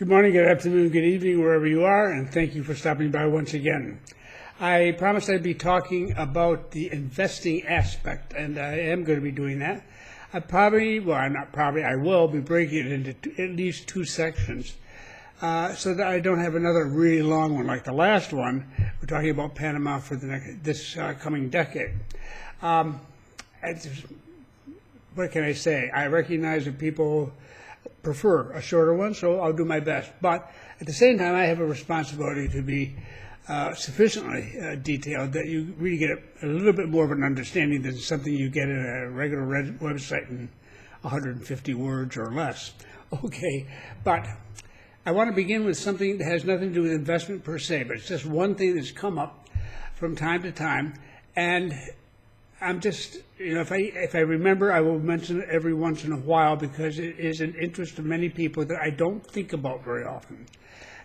Good morning, good afternoon, good evening, wherever you are, and thank you for stopping by once again. I promised I'd be talking about the investing aspect, and I am going to be doing that. I will be breaking it into at least two sections so that I don't have another really long one like the last one. We're talking about Panama for this coming decade. What can I say? I recognize that people prefer a shorter one, so I'll do my best. But at the same time, I have a responsibility to be sufficiently detailed that you really get a little bit more of an understanding than something you get in a regular website in 150 words or less. Okay, but I want to begin with something that has nothing to do with investment per se, but it's just one thing that's come up from time to time, and I'm just, if I remember, I will mention it every once in a while because it is an interest of many people that I don't think about very often.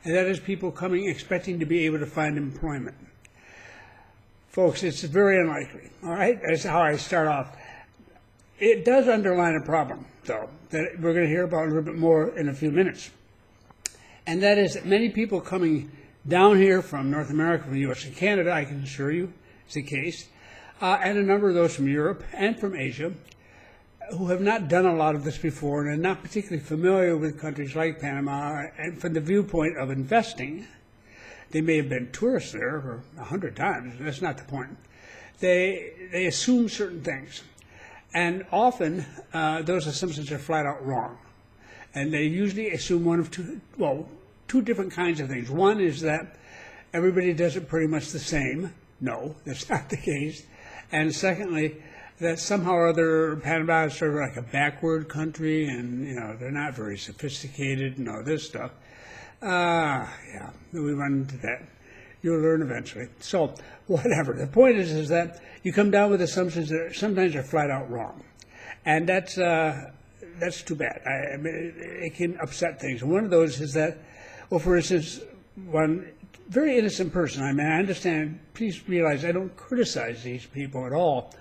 And that is people coming expecting to be able to find employment. Folks, it's very unlikely, all right? That's how I start off. It does underline a problem, though, that we're going to hear about a little bit more in a few minutes. And that is that many people coming down here from North America, from the U.S. and Canada, I can assure you is the case, and a number of those from Europe and from Asia who have not done a lot of this before and are not particularly familiar with countries like Panama. And from the viewpoint of investing, they may have been tourists there for 100 times. That's not the point. They assume certain things. And often those assumptions are flat out wrong. And they usually assume one of two different kinds of things. One is that everybody does it pretty much the same. No, that's not the case. And secondly, that somehow or other Panama is sort of like a backward country, and they're not very sophisticated and all this stuff. Yeah, we run into that. You'll learn eventually. So whatever. The point is that you come down with assumptions that sometimes are flat out wrong, and that's too bad. I mean, it can upset things. One of those is that, well, for instance, one very innocent person. I mean, I understand. Please realize I don't criticize these people at all.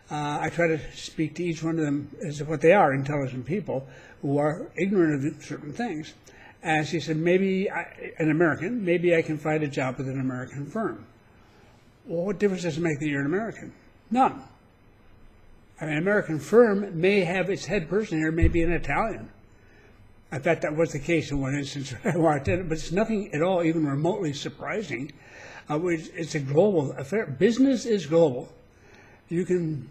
I try to speak to each one of them as what they are, intelligent people who are ignorant of certain things. And she said, maybe I can find a job with an American firm. Well, what difference does it make that you're an American? None. I mean, an American firm may have its head person here, may be an Italian. In fact, that was the case in one instance I walked in, but it's nothing at all even remotely surprising. It's a global affair. Business is global. You can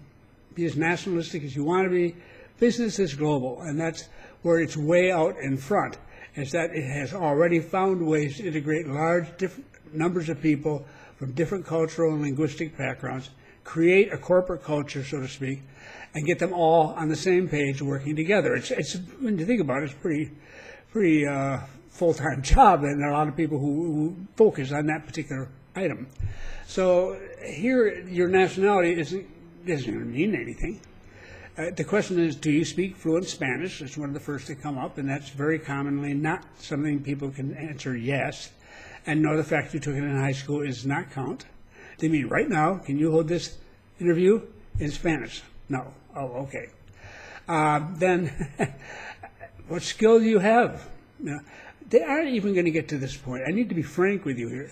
be as nationalistic as you want to be. Business is global, and that's where it's way out in front, is that it has already found ways to integrate large different numbers of people from different cultural and linguistic backgrounds, create a corporate culture, so to speak, and get them all on the same page working together. It's when you think about it, it's pretty full-time job, and there are a lot of people who focus on that particular item. So here, your nationality doesn't going to mean anything. The question is, do you speak fluent Spanish? That's one of the first to come up, and that's very commonly not something people can answer yes. And no, the fact you took it in high school does not count. They mean, right now, can you hold this interview in Spanish? No. Oh, okay. Then, what skill do you have? They aren't even going to get to this point. I need to be frank with you here.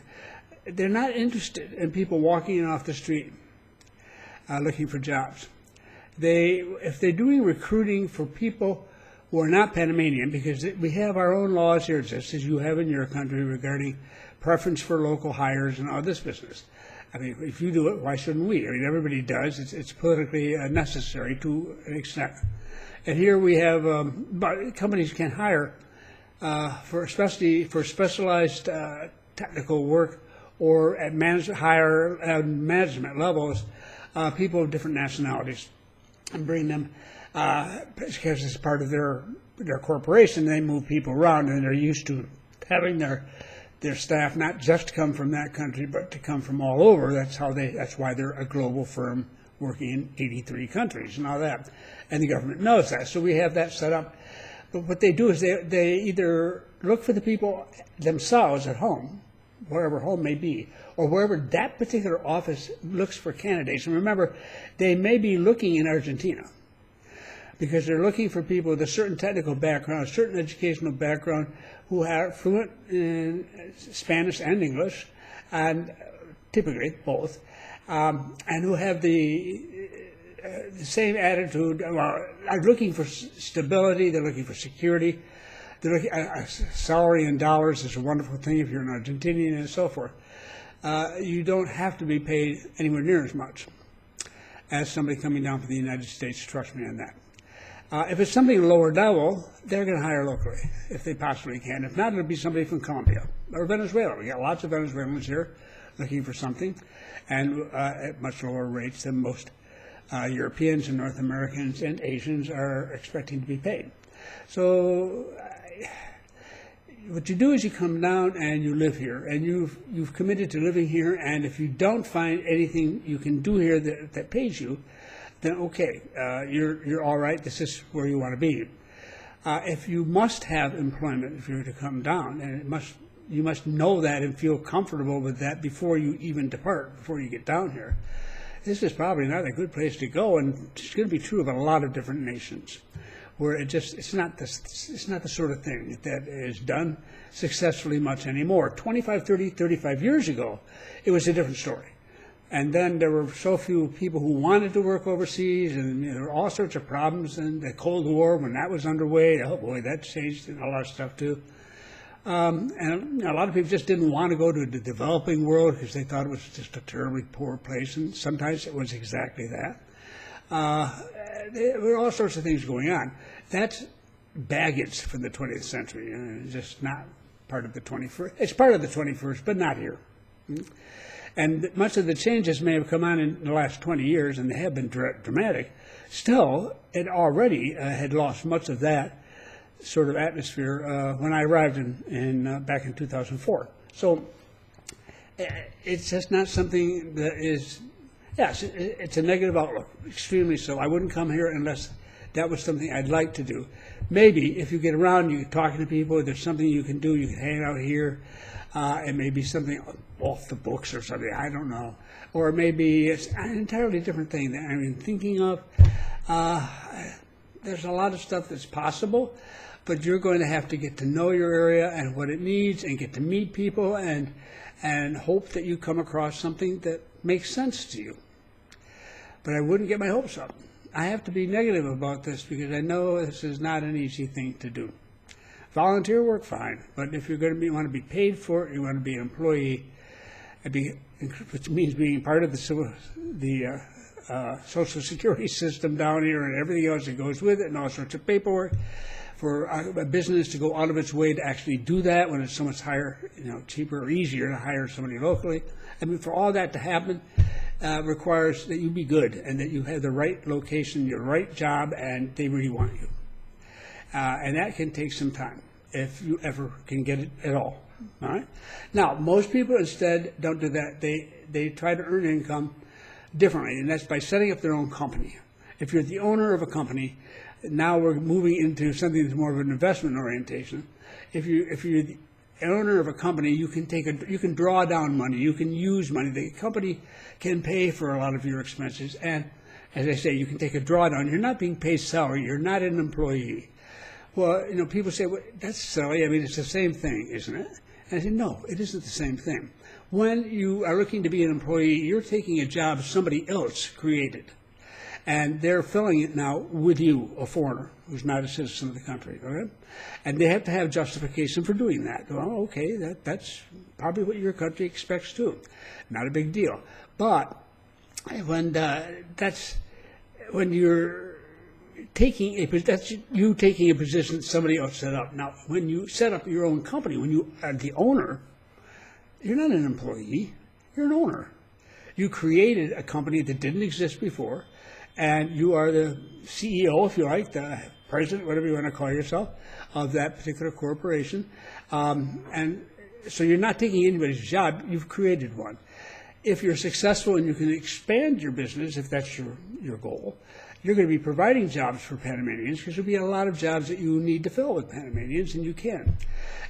They're not interested in people walking in off the street looking for jobs. If they're doing recruiting for people who are not Panamanian, because we have our own laws here, just as you have in your country, regarding preference for local hires and all this business. I mean, if you do it, why shouldn't we? I mean, everybody does. It's politically necessary to an extent. And here we have companies can hire especially for specialized technical work or at higher management levels, people of different nationalities, and bring them because it's part of their corporation. They move people around, and they're used to having their staff not just come from that country, but to come from all over. That's why they're a global firm working in 83 countries and all that, and the government knows that. So we have that set up. But what they do is they either look for the people themselves at home, wherever home may be, or wherever that particular office looks for candidates. And remember, they may be looking in Argentina, because they're looking for people with a certain technical background, a certain educational background, who are fluent in Spanish and English, and typically both, and who have the same attitude. Well, are looking for stability. They're looking for security. They're looking, salary in dollars is a wonderful thing if you're an Argentinian and so forth. You don't have to be paid anywhere near as much as somebody coming down from the United States. Trust me on that. If it's something lower level, they're going to hire locally if they possibly can. If not, it'll be somebody from Colombia or Venezuela. We got lots of Venezuelans here looking for something, and at much lower rates than most Europeans and North Americans and Asians are expecting to be paid. So what you do is you come down and you live here, and you've committed to living here, and if you don't find anything you can do here that pays you, then okay, you're all right. This is where you want to be. If you must have employment, if you're to come down, and you must know that and feel comfortable with that before you even depart, before you get down here. This is probably not a good place to go, and it's going to be true of a lot of different nations, where it's not the sort of thing that is done successfully much anymore. 25, 30, 35 years ago, it was a different story. And then there were so few people who wanted to work overseas, and there were all sorts of problems. And the Cold War, when that was underway, oh boy, that changed a lot of stuff too. And a lot of people just didn't want to go to the developing world because they thought it was just a terribly poor place, and sometimes it was exactly that. There were all sorts of things going on. That's baggage from the 20th century, it's just not part of the 21st. It's part of the 21st, but not here. And much of the changes may have come on in the last 20 years, and they have been dramatic. Still, it already had lost much of that sort of atmosphere when I arrived back in 2004. So it's just not something that is, yes, it's a negative outlook, extremely so. I wouldn't come here unless that was something I'd like to do. Maybe if you get around, you get talking to people, there's something you can do, you can hang out here. It may be something off the books or something, I don't know. Or maybe it's an entirely different thing that I'm thinking of. There's a lot of stuff that's possible, but you're going to have to get to know your area and what it needs, and get to meet people, and hope that you come across something that makes sense to you. But I wouldn't get my hopes up. I have to be negative about this because I know this is not an easy thing to do. Volunteer work, fine, but if you're going to want to be paid for it, you want to be an employee, which means being part of the Social Security system down here and everything else that goes with it, and all sorts of paperwork, for a business to go out of its way to actually do that when it's so much higher, cheaper or easier to hire somebody locally. I mean, for all that to happen, requires that you be good and that you have the right location, your right job, and they really want you. And that can take some time, if you ever can get it at all. All right. Now, most people instead don't do that. They try to earn income differently, and that's by setting up their own company. If you're the owner of a company, now we're moving into something that's more of an investment orientation. If you're the owner of a company, you can draw down money, you can use money. The company can pay for a lot of your expenses, and as I say, you can take a drawdown. You're not being paid salary. You're not an employee. Well, people say, well, that's silly. I mean, it's the same thing, isn't it? And I say, no, it isn't the same thing. When you are looking to be an employee, you're taking a job somebody else created, and they're filling it now with you, a foreigner who's not a citizen of the country. Okay? And they have to have justification for doing that. Well, okay, that's probably what your country expects too. Not a big deal. But when you're that's you taking a position that somebody else set up. Now, when you set up your own company, when you are the owner, you're not an employee, you're an owner. You created a company that didn't exist before, and you are the CEO, if you like, the president, whatever you want to call yourself, of that particular corporation. And so you're not taking anybody's job, you've created one. If you're successful and you can expand your business, if that's your goal, you're going to be providing jobs for Panamanians, because there'll be a lot of jobs that you need to fill with Panamanians, and you can.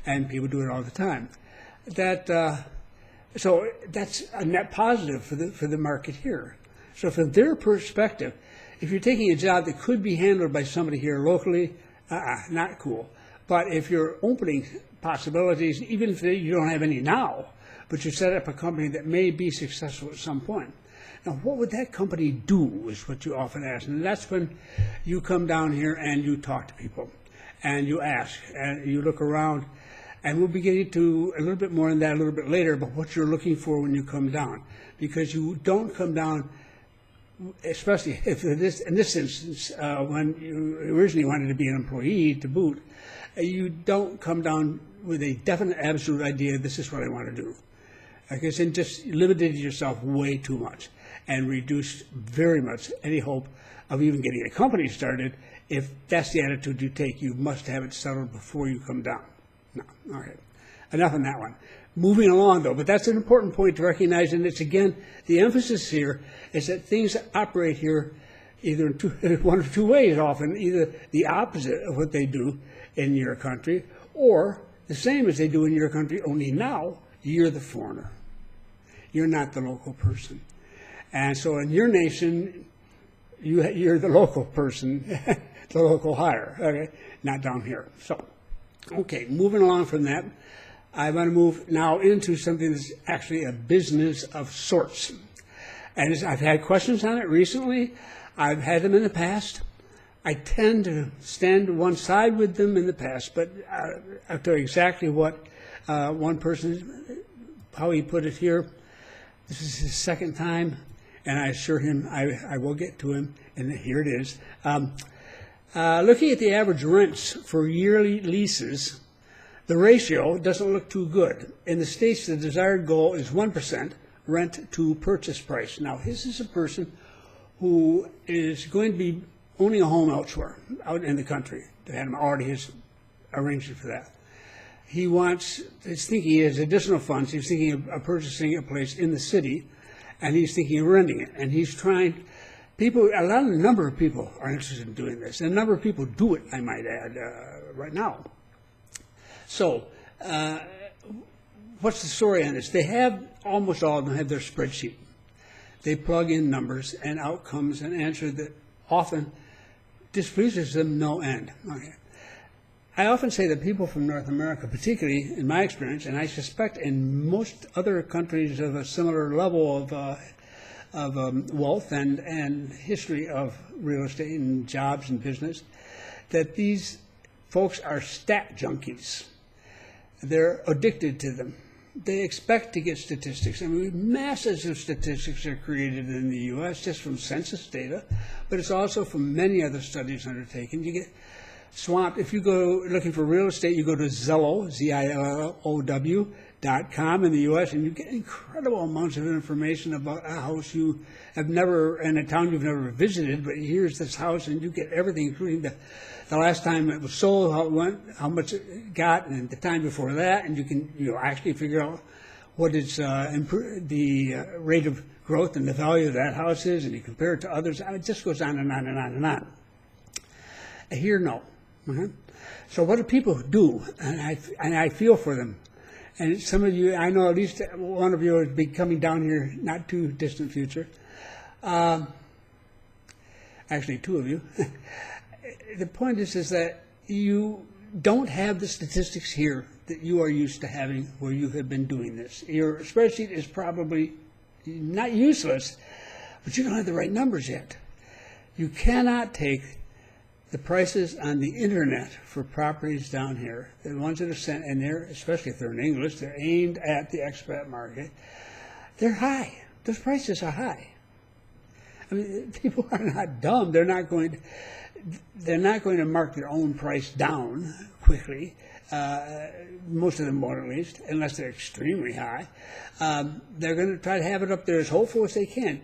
And people do it all the time. So that's a net positive for the market here. So from their perspective, if you're taking a job that could be handled by somebody here locally, not cool. But if you're opening possibilities, even if you don't have any now, but you set up a company that may be successful at some point. Now, what would that company do is what you often ask. And that's when you come down here and you talk to people and you ask and you look around. And we'll be getting to a little bit more on that a little bit later, but what you're looking for when you come down. Because you don't come down, especially if in this instance, when you originally wanted to be an employee to boot, you don't come down with a definite, absolute idea, this is what I want to do. Because then just limited yourself way too much and reduced very much any hope of even getting a company started. If that's the attitude you take, you must have it settled before you come down. No, all right. Enough on that one. Moving along, though, but that's an important point to recognize, and it's, again, the emphasis here is that things operate here either in one of two ways often, either the opposite of what they do in your country, or the same as they do in your country, only now you're the foreigner. You're not the local person. And so in your nation, you're the local person, the local hire, okay? Not down here. So, okay, moving along from that, I want to move now into something that's actually a business of sorts. And I've had questions on it recently. I've had them in the past. I tend to stand to one side with them in the past, but I'll tell you exactly what one person, how he put it here. This is his second time, and I assure him I will get to him, and here it is. Looking at the average rents for yearly leases, the ratio doesn't look too good. In the States, the desired goal is 1% rent to purchase price. Now, this is a person who is going to be owning a home elsewhere, out in the country. They had him already arranged for that. He's thinking he has additional funds. He's thinking of purchasing a place in the city, and he's thinking of renting it. And he's trying, a number of people are interested in doing this. And a number of people do it, I might add, right now. So, what's the story on this? Almost all of them have their spreadsheet. They plug in numbers and outcomes and answer that often displeases them no end. Okay. I often say that people from North America, particularly in my experience, and I suspect in most other countries of a similar level of wealth and history of real estate and jobs and business, that these folks are stat junkies. They're addicted to them. They expect to get statistics. I mean, masses of statistics are created in the U.S. just from census data, but it's also from many other studies undertaken. You get swamped. If you go looking for real estate, you go to Zillow, ZILLOW.com in the U.S., and you get incredible amounts of information about a house you have never, in a town you've never visited, but here's this house, and you get everything, including the last time it was sold, how it went, how much it got, and the time before that, and you can actually figure out what is the rate of growth and the value of that house is, and you compare it to others. It just goes on and on and on and on. Here, no. So what do people do? And I feel for them. And some of you, I know at least one of you will be coming down here not too distant future. Actually, two of you. The point is that you don't have the statistics here that you are used to having where you have been doing this. Your spreadsheet is probably not useless, but you don't have the right numbers yet. You cannot take the prices on the internet for properties down here, the ones that are sent, and they're, especially if they're in English, they're aimed at the expat market, they're high. Those prices are high. I mean, people are not dumb. They're not going to mark their own price down quickly. Most of them won't, at least, unless they're extremely high. They're going to try to have it up there as hopeful as they can.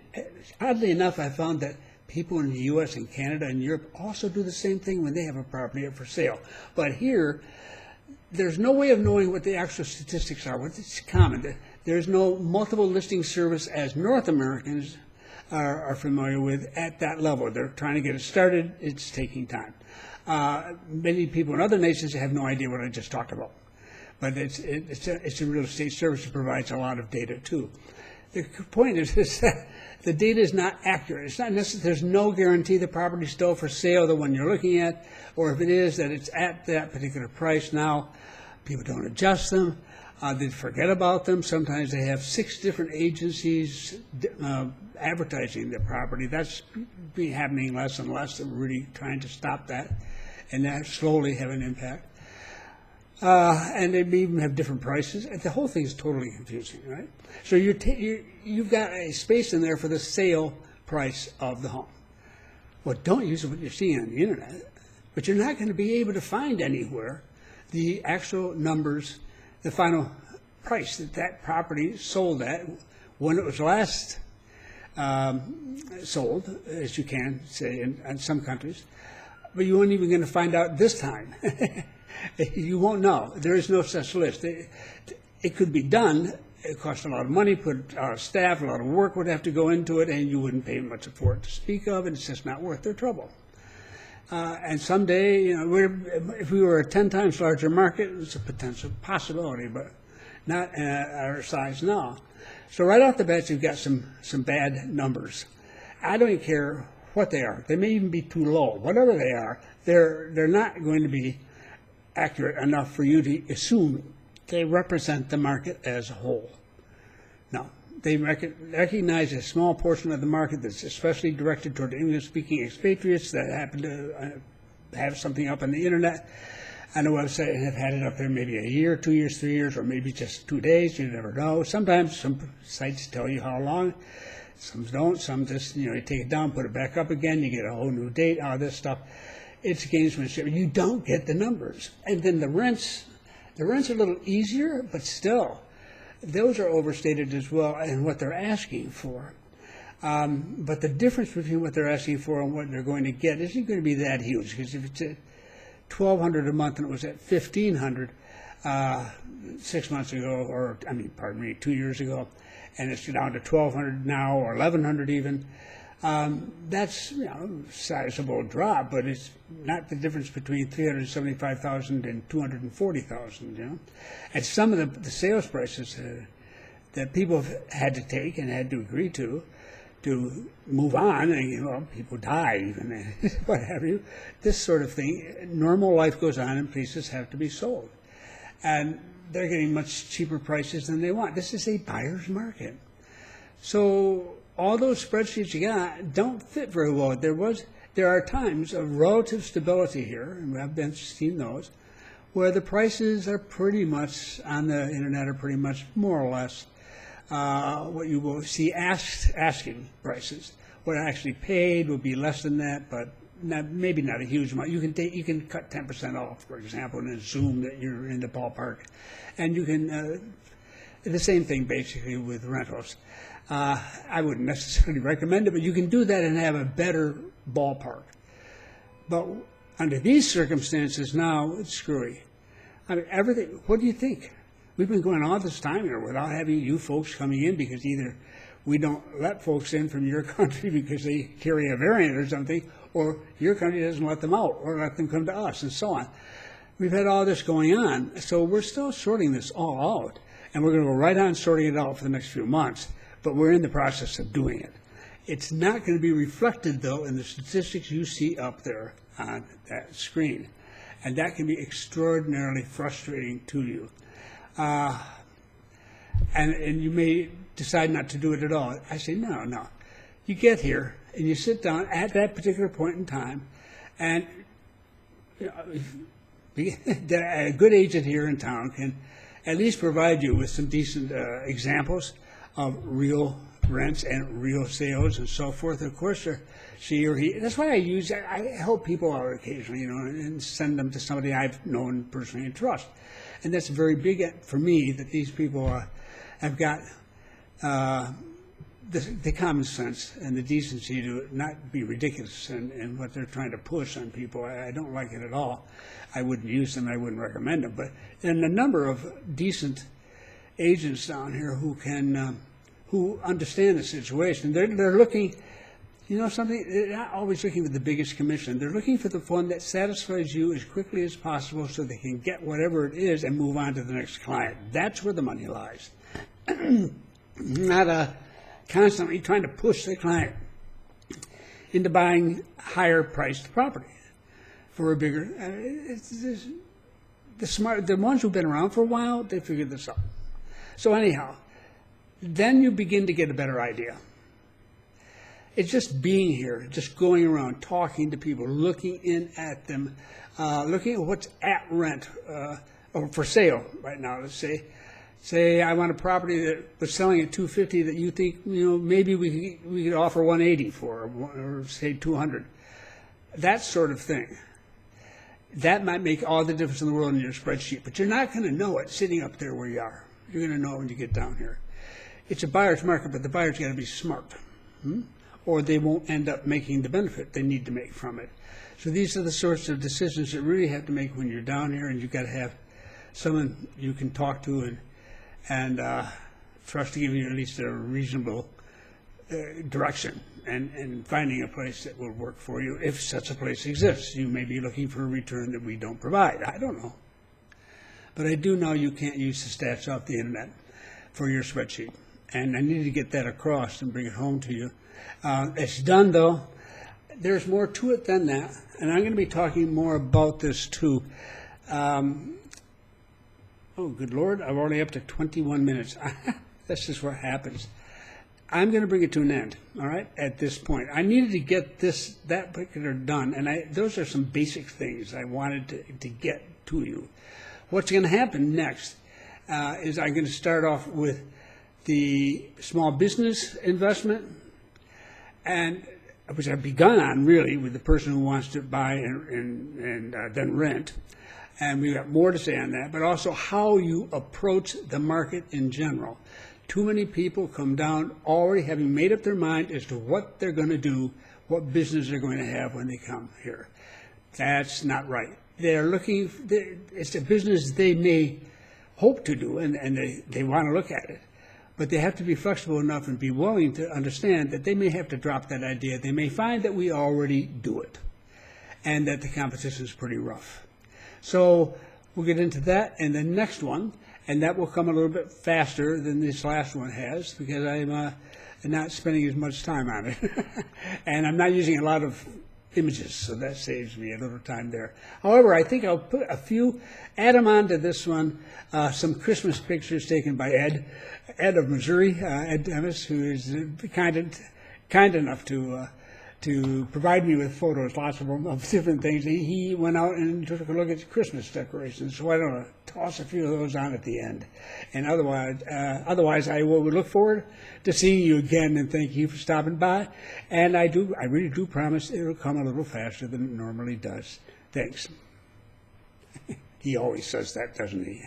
Oddly enough, I found that people in the U.S. and Canada and Europe also do the same thing when they have a property up for sale. But here, there's no way of knowing what the actual statistics are. What's common? There's no multiple listing service as North Americans are familiar with at that level. They're trying to get it started. It's taking time. Many people in other nations have no idea what I just talked about. But it's a real estate service that provides a lot of data, too. the point is that the data is not accurate. It's not necessary. There's no guarantee the property's still for sale, the one you're looking at, or if it is, that it's at that particular price now. People don't adjust them. They forget about them. Sometimes they have 6 different agencies advertising their property. That's been happening less and less. They're really trying to stop that, and that slowly have an impact. And they may even have different prices. The whole thing is totally confusing, right? So you've got a space in there for the sale price of the home. Well, don't use what you're seeing on the internet, but you're not going to be able to find anywhere the actual numbers, the final price that that property sold at when it was last sold, as you can say in some countries. But you weren't even going to find out this time. You won't know. There is no such list. It could be done. It costs a lot of money, put a lot of staff, a lot of work would have to go into it, and you wouldn't pay much for it to speak of, and it's just not worth their trouble. And someday, if we were a 10 times larger market, it's a potential possibility, but not at our size now. So right off the bat, you've got some bad numbers. I don't even care what they are. They may even be too low. Whatever they are, they're not going to be accurate enough for you to assume they represent the market as a whole. No. They recognize a small portion of the market that's especially directed toward English-speaking expatriates that happen to have something up on the internet on the website and have had it up there maybe a year, 2 years, 3 years, or maybe just 2 days. You never know. Sometimes some sites tell you how long. Some don't. Some just, you take it down, put it back up again. You get a whole new date, all this stuff. It's gamesmanship. You don't get the numbers. And then the rents are a little easier, but still, those are overstated as well in what they're asking for. But the difference between what they're asking for and what they're going to get isn't going to be that huge, because if it's at $1,200 a month and it was at $1,500 6 months ago, 2 years ago, and it's down to $1,200 now or $1,100 even, that's a sizable drop, but it's not the difference between $375,000 and $240,000. And some of the sales prices that people have had to take and had to agree to move on, and people die even, what have you. This sort of thing, normal life goes on, and places have to be sold, and they're getting much cheaper prices than they want. This is a buyer's market, so all those spreadsheets you got don't fit very well. There are times of relative stability here, and I've seen those, where the prices are pretty much on the internet are pretty much more or less what you will see asking prices. What I actually paid will be less than that, but maybe not a huge amount. You can cut 10% off, for example, and assume that you're in the ballpark, and you can the same thing basically with rentals. I wouldn't necessarily recommend it, but you can do that and have a better ballpark. But under these circumstances now, it's screwy. Everything. What do you think? We've been going all this time here without having you folks coming in, because either we don't let folks in from your country because they carry a variant or something, or your country doesn't let them out or let them come to us, and so on. We've had all this going on, so we're still sorting this all out, and we're going to go right on sorting it out for the next few months, but we're in the process of doing it. It's not going to be reflected, though, in the statistics you see up there on that screen, and that can be extraordinarily frustrating to you. And you may decide not to do it at all. I say, no. You get here, and you sit down at that particular point in time, and a good agent here in town can at least provide you with some decent examples of real rents and real sales and so forth. Of course, she or he. That's why I help people out occasionally, and send them to somebody I've known personally and trust. And that's very big for me, that these people have got the common sense and the decency to not be ridiculous in what they're trying to push on people. I don't like it at all. I wouldn't use them. I wouldn't recommend them. But and a number of decent agents down here who understand the situation. They're looking. Something, they're not always looking for the biggest commission. They're looking for the one that satisfies you as quickly as possible so they can get whatever it is and move on to the next client. That's where the money lies. Not constantly trying to push the client into buying higher priced property for a bigger. The ones who've been around for a while, they figured this out. So anyhow, then you begin to get a better idea. It's just being here, just going around, talking to people, looking in at them, looking at what's at rent or for sale right now. Let's say I want a property that was selling at $250 that you think maybe we could offer $180 for, or say $200. That sort of thing. That might make all the difference in the world in your spreadsheet, but you're not going to know it sitting up there where you are. You're going to know it when you get down here. It's a buyer's market, but the buyer's got to be smart. Or they won't end up making the benefit they need to make from it. So these are the sorts of decisions that really have to make when you're down here, and you've got to have someone you can talk to and trust to give you at least a reasonable direction and finding a place that will work for you if such a place exists. You may be looking for a return that we don't provide. I don't know. But I do know you can't use the stats off the internet for your spreadsheet. And I need to get that across and bring it home to you. It's done, though. There's more to it than that, and I'm going to be talking more about this, too. Oh, good Lord, I'm already up to 21 minutes. That's just what happens. I'm going to bring it to an end, all right, at this point. I needed to get that particular done, and those are some basic things I wanted to get to you. What's going to happen next is I'm going to start off with the small business investment, and which I've begun on really with the person who wants to buy and then rent, and we've got more to say on that, but also how you approach the market in general. Too many people come down already having made up their mind as to what they're going to do, what business they're going to have when they come here. That's not right. They're looking, it's a business they may hope to do, and they want to look at it. But they have to be flexible enough and be willing to understand that they may have to drop that idea. They may find that we already do it and that the competition is pretty rough. So we'll get into that in the next one, and that will come a little bit faster than this last one has because I'm not spending as much time on it. And I'm not using a lot of images, so that saves me a little time there. However, I think I'll put add them on to this one, some Christmas pictures taken by Ed of Missouri, Ed Demis, who is kind enough to provide me with photos, lots of them, of different things. He went out and took a look at Christmas decorations, so I don't know, toss a few of those on at the end. And otherwise, I will look forward to seeing you again, and thank you for stopping by. And I really do promise it'll come a little faster than it normally does. Thanks. He always says that, doesn't he?